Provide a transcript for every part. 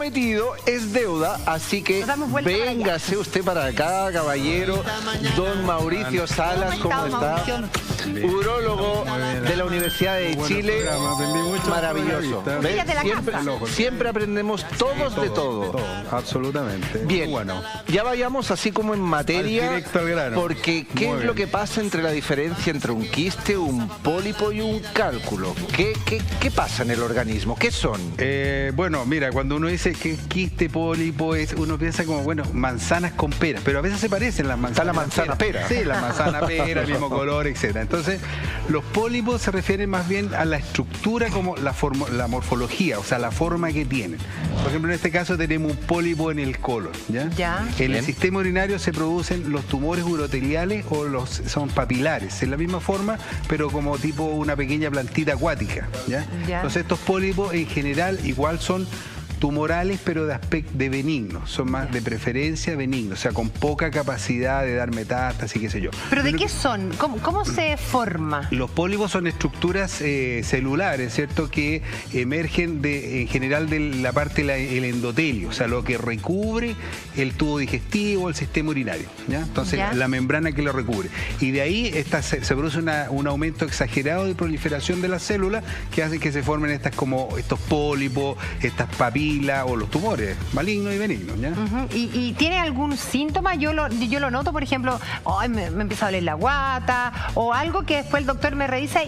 prometido es deuda, así que véngase usted para acá, caballero. Don Mauricio Salas, ¿cómo está? Urólogo de la Universidad de Chile. Maravilloso. Siempre aprendemos todos de todo. Absolutamente. Bien, ya vayamos así como en materia, directo al grano. Porque ¿qué es lo que pasa entre la diferencia entre un quiste, un pólipo y un cálculo? ¿Qué pasa en el organismo? ¿Qué son? Bueno, mira, cuando uno dice que quiste, pólipo, uno piensa como, bueno, manzanas con peras, pero a veces se parecen las manzanas. Está la manzana pera. Sí, la manzana pera, el mismo color, etc. Entonces, los pólipos se refieren más bien a la estructura, como la morfología, o sea, la forma que tienen. Por ejemplo, en este caso tenemos un pólipo en el colon, ¿ya? En el sistema urinario se producen los tumores uroteliales o son papilares, en la misma forma, pero como tipo una pequeña plantita acuática, ¿ya? Entonces estos pólipos en general igual son tumorales, pero de benignos, son más de preferencia benignos, o sea, con poca capacidad de dar metástasis, qué sé yo. ¿Pero de qué son? ¿Cómo se forma? Los pólipos son estructuras celulares, ¿cierto?, que emergen en general de la parte del endotelio, o sea, lo que recubre el tubo digestivo, el sistema urinario, ¿ya? Entonces, la membrana que lo recubre. Y de ahí se produce un aumento exagerado de proliferación de las células que hace que se formen estos pólipos, estas papilas, o los tumores malignos y benignos, ¿ya? ¿Y tiene algún síntoma? Yo lo noto, por ejemplo, me empieza a doler la guata, o algo que después el doctor me revisa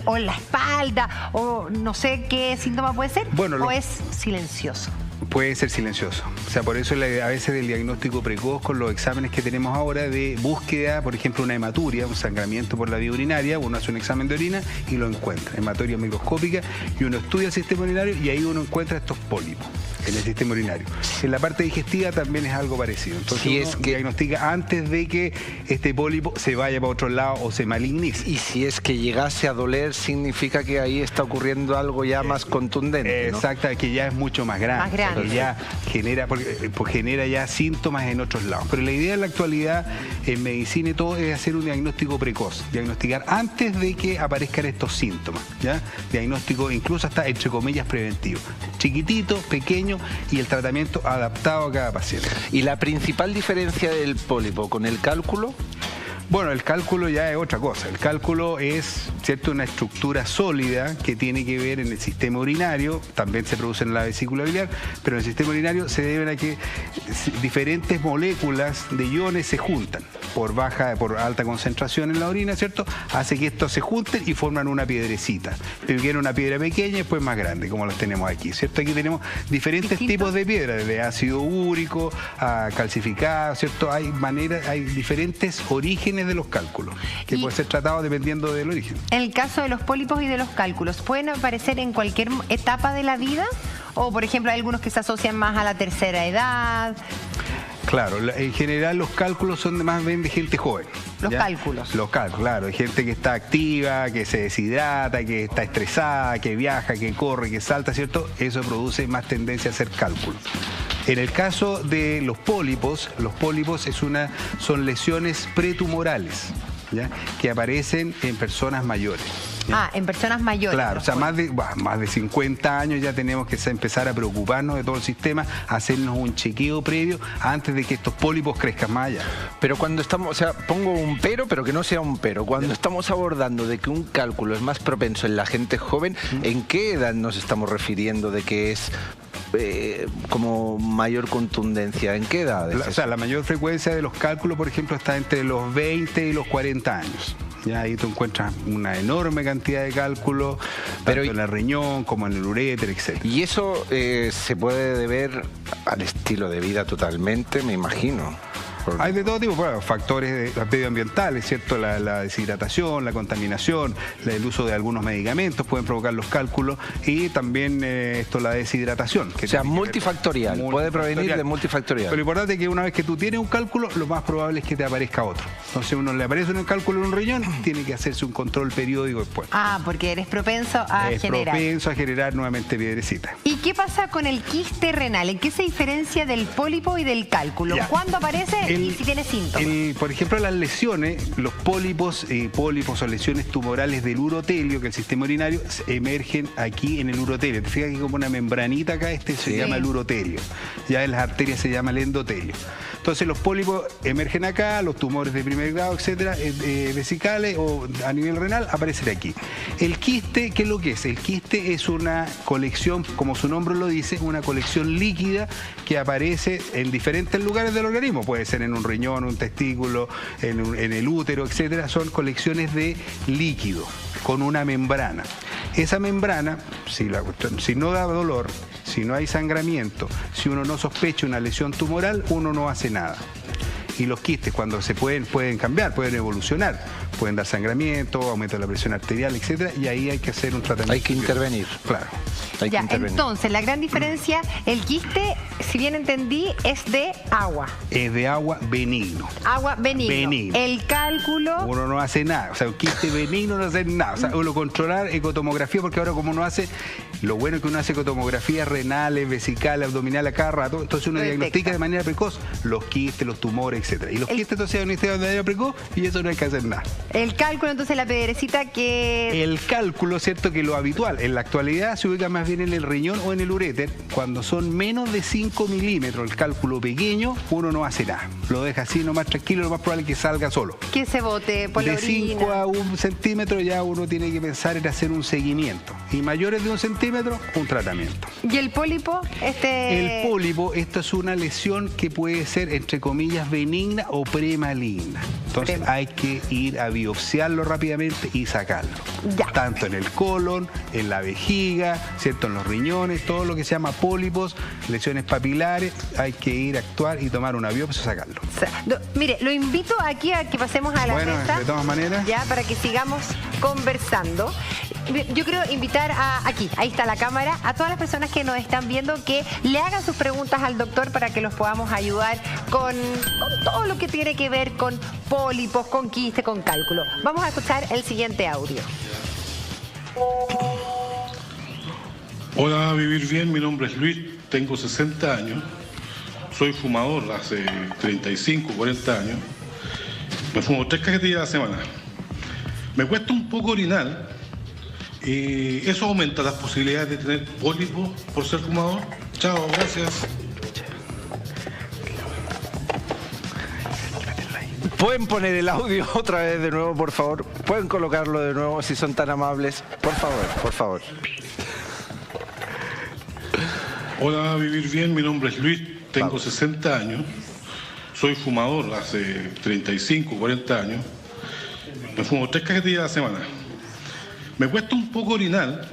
o en la espalda, o no sé qué síntoma puede ser, o es silencioso. Puede ser silencioso. O sea, por eso a veces el diagnóstico precoz con los exámenes que tenemos ahora de búsqueda, por ejemplo, una hematuria, un sangramiento por la vía urinaria, uno hace un examen de orina y lo encuentra. Hematuria microscópica, y uno estudia el sistema urinario y ahí uno encuentra estos pólipos en el sistema urinario. En la parte digestiva también es algo parecido. Entonces uno diagnostica antes de que este pólipo se vaya para otro lado o se malignice. Y si es que llegase a doler, significa que ahí está ocurriendo algo ya más contundente, ¿no? Exacto, que ya es mucho más grande. Que ya genera ya síntomas en otros lados. Pero la idea en la actualidad en medicina y todo es hacer un diagnóstico precoz, diagnosticar antes de que aparezcan estos síntomas, ¿ya? Diagnóstico incluso hasta, entre comillas, preventivo. Chiquitito, pequeño, y el tratamiento adaptado a cada paciente. ¿Y la principal diferencia del pólipo con el cálculo? Bueno, el cálculo ya es otra cosa. El cálculo es, ¿cierto?, una estructura sólida que tiene que ver en el sistema urinario, también se produce en la vesícula biliar, pero en el sistema urinario se deben a que diferentes moléculas de iones se juntan por alta concentración en la orina, ¿cierto? Hace que estos se junten y forman una piedrecita. Primero una piedra pequeña y después más grande, como las tenemos aquí, ¿cierto? Aquí tenemos diferentes tipos de piedra, desde ácido úrico a calcificado, ¿cierto? Hay diferentes orígenes de los cálculos, que puede ser tratado dependiendo del origen. En el caso de los pólipos y de los cálculos, ¿pueden aparecer en cualquier etapa de la vida? O, por ejemplo, hay algunos que se asocian más a la tercera edad. Claro, en general los cálculos son más bien de gente joven. Los cálculos, claro, hay gente que está activa, que se deshidrata, que está estresada, que viaja, que corre, que salta, ¿cierto? Eso produce más tendencia a hacer cálculos. En el caso de los pólipos son lesiones pretumorales, ¿ya?, que aparecen en personas mayores. En personas mayores. Claro, o sea, más de 50 años ya tenemos que empezar a preocuparnos de todo el sistema, hacernos un chequeo previo antes de que estos pólipos crezcan más allá. Pero cuando estamos, o sea, pongo un pero que no sea un pero. Cuando estamos abordando de que un cálculo es más propenso en la gente joven, ¿en qué edad nos estamos refiriendo de que es como mayor contundencia? ¿En qué edades? O sea, la mayor frecuencia de los cálculos, por ejemplo, está entre los 20 y los 40 años. Ya ahí tú encuentras una enorme cantidad de cálculos, tanto en el riñón como en el uréter, etc. Y eso se puede deber al estilo de vida totalmente, me imagino. Hay de todo tipo, bueno, factores medioambientales, ¿cierto? La deshidratación, la contaminación, el uso de algunos medicamentos pueden provocar los cálculos, y también la deshidratación. O sea, multifactorial, puede provenir de multifactorial. Pero lo importante es que una vez que tú tienes un cálculo, lo más probable es que te aparezca otro. Entonces, uno le aparece un cálculo en un riñón, tiene que hacerse un control periódico después. Porque eres propenso a generar nuevamente piedrecitas. ¿Y qué pasa con el quiste renal? ¿En qué se diferencia del pólipo y del cálculo? ¿Cuándo aparece? y si tiene síntomas. Por ejemplo, las lesiones, los pólipos o lesiones tumorales del urotelio, que el sistema urinario, emergen aquí en el urotelio. Te fijas que como una membranita acá, se llama el urotelio. Ya en las arterias se llama el endotelio. Entonces los pólipos emergen acá, los tumores de primer grado, etcétera, vesicales o a nivel renal, aparecen aquí. El quiste, ¿qué es lo que es? El quiste es una colección, como su nombre lo dice, una colección líquida que aparece en diferentes lugares del organismo. Puede ser en un riñón, un testículo, en el útero, etcétera. Son colecciones de líquido con una membrana. Esa membrana, si no da dolor, si no hay sangramiento, si uno no sospecha una lesión tumoral, uno no hace nada. Y los quistes, cuando se pueden cambiar, pueden evolucionar, pueden dar sangramiento, aumento de la presión arterial, etcétera, y ahí hay que hacer un tratamiento. Hay que intervenir. Claro. Entonces, la gran diferencia, el quiste, si bien entendí, es de agua. Es de agua benigno. Agua benigno. El cálculo... Uno no hace nada. O sea, un quiste benigno no hace nada. O sea, uno controlar ecotomografía, porque ahora como uno hace... Lo bueno es que uno hace ecotomografías renales, vesicales, abdominales a cada rato. Entonces uno diagnostica de manera precoz los quistes, los tumores, etcétera. Y los quistes entonces se diagnostican de manera precoz y eso no hay que hacer nada. El cálculo, entonces, la piedrecita que... El cálculo, cierto que lo habitual en la actualidad se ubica más bien en el riñón o en el uréter. Cuando son menos de 5 milímetros, el cálculo pequeño, uno no hace nada. Lo deja así nomás tranquilo, lo más probable es que salga solo. Que se bote por la orina. De 5 a 1 centímetro ya uno tiene que pensar en hacer un seguimiento. Y mayores de 1 centímetro, un tratamiento. ¿Y el pólipo? El pólipo, esto es una lesión que puede ser, entre comillas, benigna o premaligna. Entonces hay que ir a biopsiarlo rápidamente y sacarlo. Ya. Tanto en el colon, en la vejiga, ¿cierto? En los riñones, todo lo que se llama pólipos, lesiones papilares, hay que ir a actuar y tomar una biopsia y sacarlo. Mire, lo invito aquí a que pasemos a la mesa. De todas maneras. Ya, para que sigamos conversando. Yo creo invitar aquí, ahí está la cámara, a todas las personas que nos están viendo que le hagan sus preguntas al doctor para que los podamos ayudar con todo lo que tiene que ver con pólipos, con quiste, con cálculo. Vamos a escuchar el siguiente audio. Hola, Vivir Bien, mi nombre es Luis, tengo 60 años, soy fumador hace 35, 40 años, me fumo 3 cajetillas a la semana. Me cuesta un poco orinar. ¿Y eso aumenta las posibilidades de tener pólipos por ser fumador? Chao, gracias. ¿Pueden poner el audio otra vez de nuevo, por favor? ¿Pueden colocarlo de nuevo si son tan amables? Por favor, por favor. Hola, Vivir Bien, mi nombre es Luis, tengo 60 años, soy fumador hace 35, 40 años, me fumo 3 cajetillas a la semana. Me cuesta un poco orinar.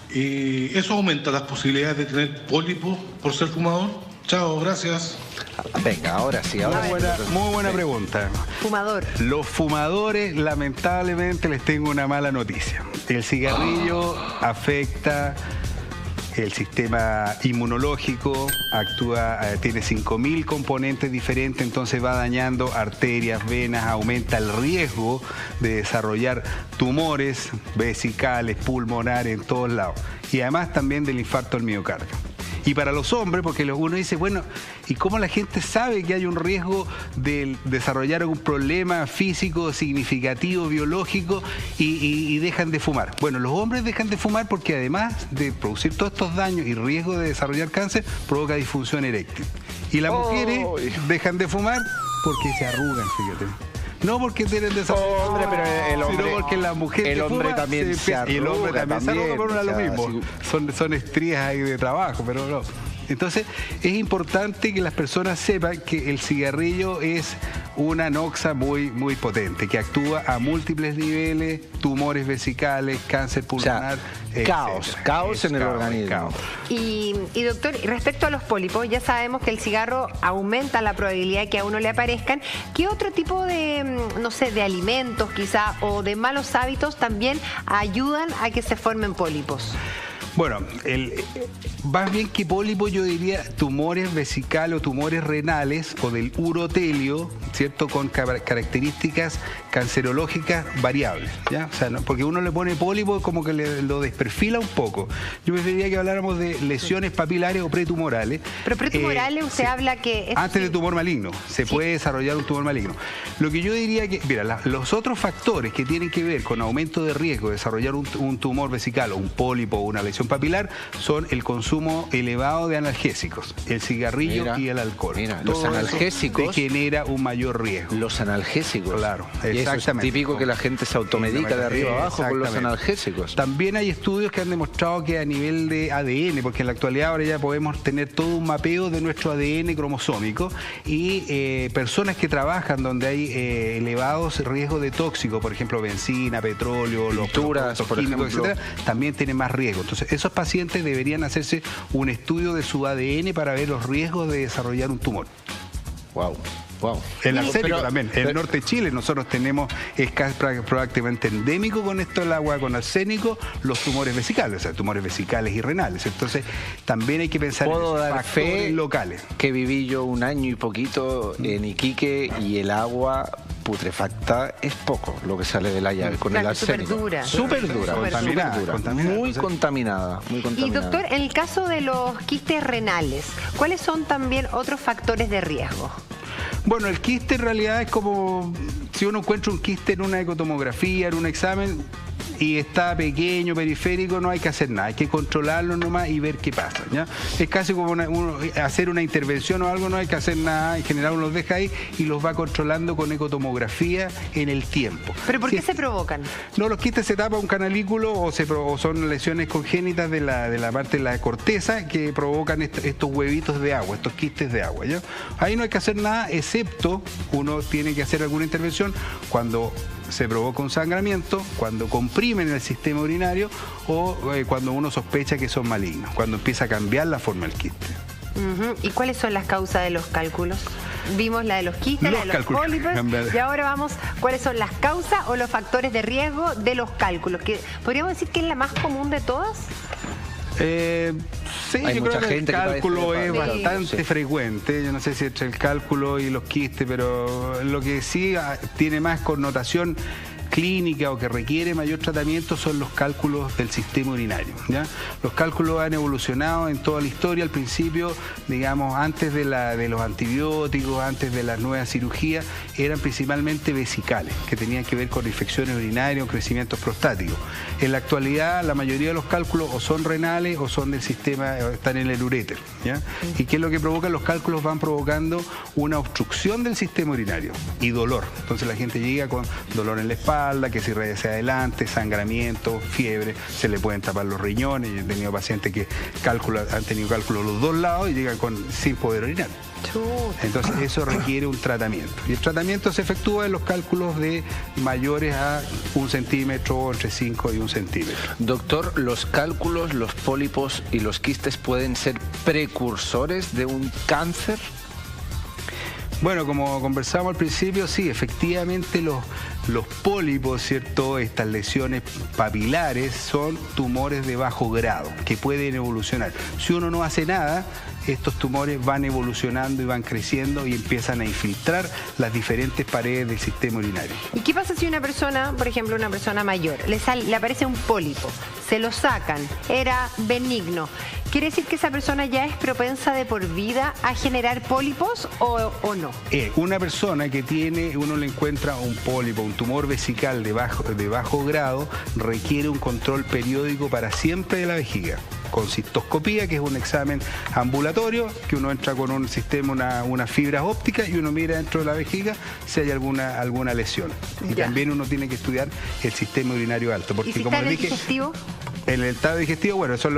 ¿Y eso aumenta las posibilidades de tener pólipos por ser fumador? Chao, gracias. Venga, ahora sí. Muy buena pregunta. Fumador. Los fumadores, lamentablemente, les tengo una mala noticia. El cigarrillo afecta el sistema inmunológico, tiene 5.000 componentes diferentes, entonces va dañando arterias, venas, aumenta el riesgo de desarrollar tumores vesicales, pulmonares, en todos lados. Y además también del infarto al miocardio. Y para los hombres, porque uno dice, bueno, ¿y cómo la gente sabe que hay un riesgo de desarrollar algún problema físico, significativo, biológico y dejan de fumar? Bueno, los hombres dejan de fumar porque además de producir todos estos daños y riesgo de desarrollar cáncer, provoca disfunción eréctil. Y las mujeres dejan de fumar porque se arrugan, fíjate. No porque tienen desarrollo, hombre, pero el hombre, sino porque la mujer el hombre fuma, también se arruga, y el hombre también se arruga, pero no es lo mismo. Sí. Son estrías ahí de trabajo, pero no. Entonces, es importante que las personas sepan que el cigarrillo es una noxa muy, muy potente, que actúa a múltiples niveles, tumores vesicales, cáncer pulmonar. O sea, caos en el organismo. Caos. Y doctor, respecto a los pólipos, ya sabemos que el cigarro aumenta la probabilidad de que a uno le aparezcan. ¿Qué otro tipo de, no sé, de alimentos quizá o de malos hábitos también ayudan a que se formen pólipos? Bueno, más bien que pólipo yo diría tumores vesicales o tumores renales o del urotelio, ¿cierto? Con características cancerológicas variables, ¿ya? O sea, ¿no? Porque uno le pone pólipo como que lo desperfila un poco. Yo preferiría que habláramos de lesiones papilares o pretumorales. Pero pretumorales usted habla que... Antes de tumor maligno, se puede desarrollar un tumor maligno. Lo que yo diría que, mira, los otros factores que tienen que ver con aumento de riesgo de desarrollar un tumor vesical o un pólipo o una lesión papilar son el consumo elevado de analgésicos, el cigarrillo y el alcohol. Mira, los analgésicos te genera un mayor riesgo. Los analgésicos. Claro, y exactamente. Eso es típico que la gente se automedica de arriba abajo con los analgésicos. También hay estudios que han demostrado que a nivel de ADN, porque en la actualidad ahora ya podemos tener todo un mapeo de nuestro ADN cromosómico y personas que trabajan donde hay elevados riesgos de tóxicos, por ejemplo, benzina, petróleo, los productos químicos, etcétera, también tienen más riesgo. Entonces, esos pacientes deberían hacerse un estudio de su ADN para ver los riesgos de desarrollar un tumor. Wow. Wow. El arsénico también. En el norte de Chile nosotros tenemos, es prácticamente endémico con esto el agua con arsénico, los tumores vesicales, o sea, tumores vesicales y renales. Entonces, también hay que pensar en factores locales. Que viví yo un año y poquito en Iquique y el agua putrefacta es poco lo que sale de la llave con el arsénico. Súper dura. Contaminada. Muy contaminada. Y doctor, en el caso de los quistes renales, ¿cuáles son también otros factores de riesgo? Bueno, el quiste en realidad es como si uno encuentra un quiste en una ecotomografía, en un examen y está pequeño, periférico, no hay que hacer nada, hay que controlarlo nomás y ver qué pasa, ¿ya? Es casi como hacer una intervención o algo, no hay que hacer nada, en general uno los deja ahí y los va controlando con ecotomografía en el tiempo. ¿Pero por qué se provocan? No, los quistes se tapa un canalículo o son lesiones congénitas de la parte de la corteza que provocan estos huevitos de agua, estos quistes de agua, ¿ya? Ahí no hay que hacer nada, excepto uno tiene que hacer alguna intervención cuando se provoca un sangramiento, cuando comprimen el sistema urinario o cuando uno sospecha que son malignos, cuando empieza a cambiar la forma del quiste. ¿Y cuáles son las causas de los cálculos? Vimos la de los quistes, la de los pólipos, y ahora vamos, ¿cuáles son las causas o los factores de riesgo de los cálculos? Que podríamos decir que es la más común de todas. Sí, hay yo mucha creo que el gente cálculo es bastante sí. frecuente. Yo no sé si entre el cálculo y los quistes, pero lo que sí tiene más connotación clínica o que requiere mayor tratamiento son los cálculos del sistema urinario, ¿ya? Los cálculos han evolucionado en toda la historia. Al principio, digamos, antes de los antibióticos, antes de las nuevas cirugías, eran principalmente vesicales, que tenían que ver con infecciones urinarias o crecimientos prostáticos. En la actualidad, la mayoría de los cálculos o son renales o son del sistema, están en el uréter, ¿ya? ¿Y qué es lo que provoca? Los cálculos van provocando una obstrucción del sistema urinario y dolor. Entonces la gente llega con dolor en la espalda, que se irradia hacia adelante, sangramiento, fiebre, se le pueden tapar los riñones. Yo he tenido pacientes que han tenido cálculos los dos lados y llegan sin poder orinar. Entonces eso requiere un tratamiento. Y el tratamiento se efectúa en los cálculos de mayores a 1 centímetro, entre 5 y 1 centímetro. Doctor, ¿los cálculos, los pólipos y los quistes pueden ser precursores de un cáncer? Bueno, como conversamos al principio, sí, efectivamente los pólipos, ¿cierto? Estas lesiones papilares son tumores de bajo grado que pueden evolucionar. Si uno no hace nada, estos tumores van evolucionando y van creciendo y empiezan a infiltrar las diferentes paredes del sistema urinario. ¿Y qué pasa si una persona, por ejemplo, una persona mayor, le aparece un pólipo, se lo sacan, era benigno? ¿Quiere decir que esa persona ya es propensa de por vida a generar pólipos o no? Una persona que uno le encuentra un pólipo, un tumor vesical de bajo grado, requiere un control periódico para siempre de la vejiga, con cistoscopía, que es un examen ambulatorio, que uno entra con un sistema, unas fibras ópticas y uno mira dentro de la vejiga si hay alguna lesión. Y también uno tiene que estudiar el sistema urinario alto, porque ¿y si como está les dije, digestivo? En el estado digestivo, bueno, eso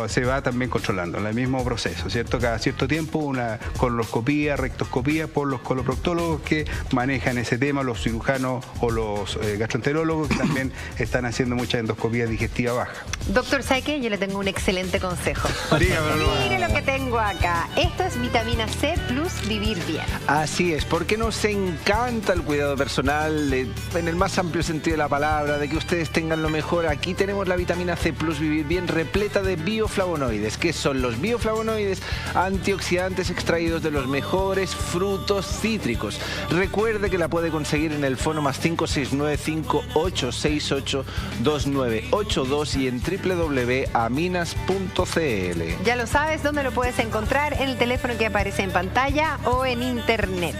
se va también controlando, en el mismo proceso, ¿cierto? Cada cierto tiempo una coloscopía, rectoscopía por los coloproctólogos que manejan ese tema, los cirujanos o los gastroenterólogos que también están haciendo mucha endoscopía digestiva baja. Doctor, ¿sabe qué? Yo le tengo un excelente consejo. Dígamelo. Mire lo que tengo acá. Esto es vitamina C plus vivir bien. Así es, porque nos encanta el cuidado personal en el más amplio sentido de la palabra, de que ustedes tengan lo mejor. Aquí tenemos la vitamina vitamina C Plus Vivir Bien repleta de bioflavonoides. ¿Qué son los bioflavonoides? Antioxidantes extraídos de los mejores frutos cítricos. Recuerde que la puede conseguir en el fono +5 69 5868 2982 y en www.aminas.cl. Ya lo sabes, ¿dónde lo puedes encontrar? En el teléfono que aparece en pantalla o en internet.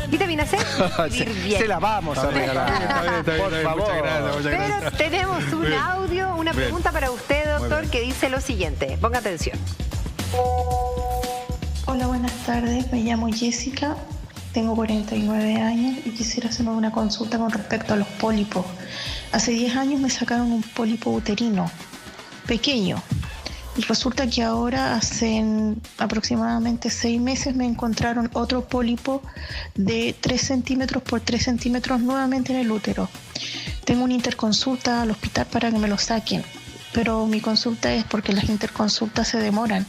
¿Vitamina C? Se la vamos a regalar. Por favor. Muchas gracias. Pero tenemos un audio, una pregunta para usted, doctor, que dice lo siguiente. Ponga atención. Hola, buenas tardes. Me llamo Jessica, tengo 49 años y quisiera hacerme una consulta con respecto a los pólipos. Hace 10 años me sacaron un pólipo uterino pequeño. Y resulta que ahora, hace aproximadamente 6 meses, me encontraron otro pólipo de 3 centímetros por 3 centímetros nuevamente en el útero. Tengo una interconsulta al hospital para que me lo saquen, pero mi consulta es porque las interconsultas se demoran.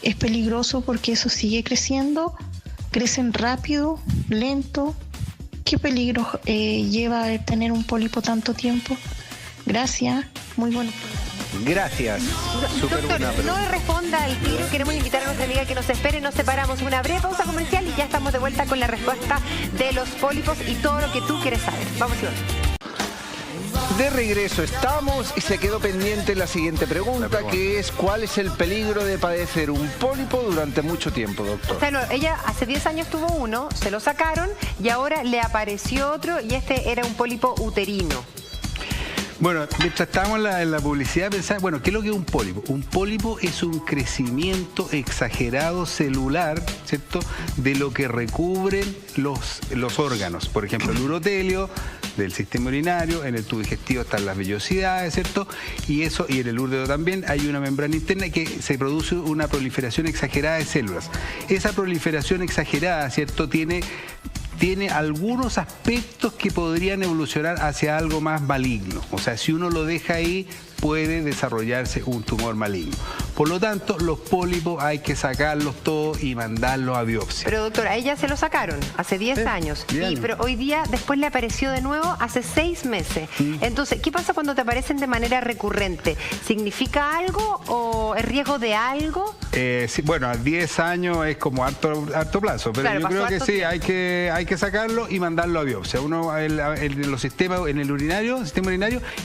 Es peligroso porque eso sigue creciendo, crecen rápido, lento. ¿Qué peligro lleva el tener un pólipo tanto tiempo? Gracias, muy bueno. Gracias. Doctor, no responda al tiro. Queremos invitar a nuestra amiga que nos espere. Nos separamos una breve pausa comercial y ya estamos de vuelta con la respuesta de los pólipos y todo lo que tú quieres saber. Vamos, Iván. De regreso estamos y se quedó pendiente la siguiente pregunta, que es ¿cuál es el peligro de padecer un pólipo durante mucho tiempo, doctor? O sea, no, ella hace 10 años tuvo uno, se lo sacaron y ahora le apareció otro y este era un pólipo uterino. Bueno, mientras estábamos en la publicidad, pensaba, bueno, ¿qué es lo que es un pólipo? Un pólipo es un crecimiento exagerado celular, ¿cierto?, de lo que recubren los órganos. Por ejemplo, el urotelio del sistema urinario, en el tubo digestivo están las vellosidades, ¿cierto? Y en el útero también hay una membrana interna que se produce una proliferación exagerada de células. Esa proliferación exagerada, ¿cierto?, tiene algunos aspectos que podrían evolucionar hacia algo más maligno. O sea, si uno lo deja ahí, puede desarrollarse un tumor maligno. Por lo tanto, los pólipos hay que sacarlos todos y mandarlos a biopsia. Pero doctor, a ella se lo sacaron hace 10 años. Pero hoy día después le apareció de nuevo hace 6 meses. Entonces, ¿qué pasa cuando te aparecen de manera recurrente? ¿Significa algo o es riesgo de algo? Sí, bueno, a 10 años es como harto plazo, pero claro, yo creo que sí, hay que sacarlo y mandarlo a biopsia. Uno, en el sistema urinario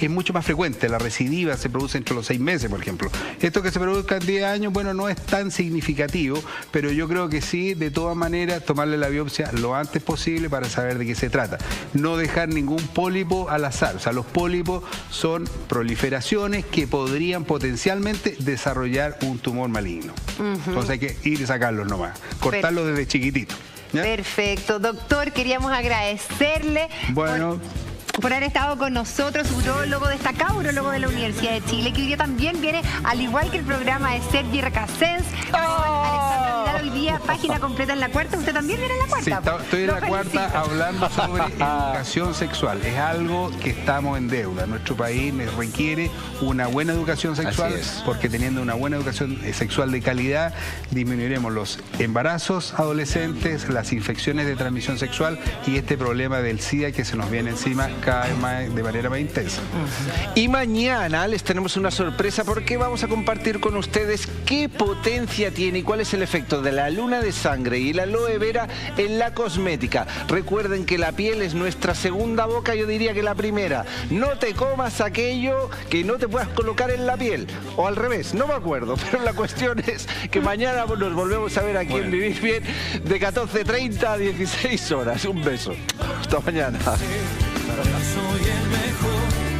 es mucho más frecuente, la recidiva se produce entre los 6 meses, por ejemplo. Esto que se produzca en 10 años, bueno, no es tan significativo, pero yo creo que sí, de todas maneras, tomarle la biopsia lo antes posible para saber de qué se trata. No dejar ningún pólipo al azar. O sea, los pólipos son proliferaciones que podrían potencialmente desarrollar un tumor maligno. Entonces hay que ir y sacarlos nomás, cortarlos desde chiquitito. ¿Ya? Perfecto. Doctor, queríamos agradecerle por haber estado con nosotros, urólogo destacado, urólogo de la Universidad de Chile, que hoy día también viene, al igual que el programa de Sergi Recasens, Alexandra Vidal hoy día, página completa en La Cuarta. ¿Usted también viene en La Cuarta? Sí, estoy en La Cuarta hablando sobre educación sexual. Es algo que estamos en deuda. Nuestro país requiere una buena educación sexual, porque teniendo una buena educación sexual de calidad, disminuiremos los embarazos adolescentes, las infecciones de transmisión sexual y este problema del SIDA que se nos viene encima cada vez más, de manera más intensa. Y mañana les tenemos una sorpresa porque vamos a compartir con ustedes qué potencia tiene y cuál es el efecto de la luna de sangre y la aloe vera en la cosmética. Recuerden que la piel es nuestra segunda boca, yo diría que la primera. No te comas aquello que no te puedas colocar en la piel. O al revés, no me acuerdo, pero la cuestión es que mañana nos volvemos a ver aquí en Vivir Bien de 14:30 a 16 horas. Un beso. Hasta mañana. Soy el mejor.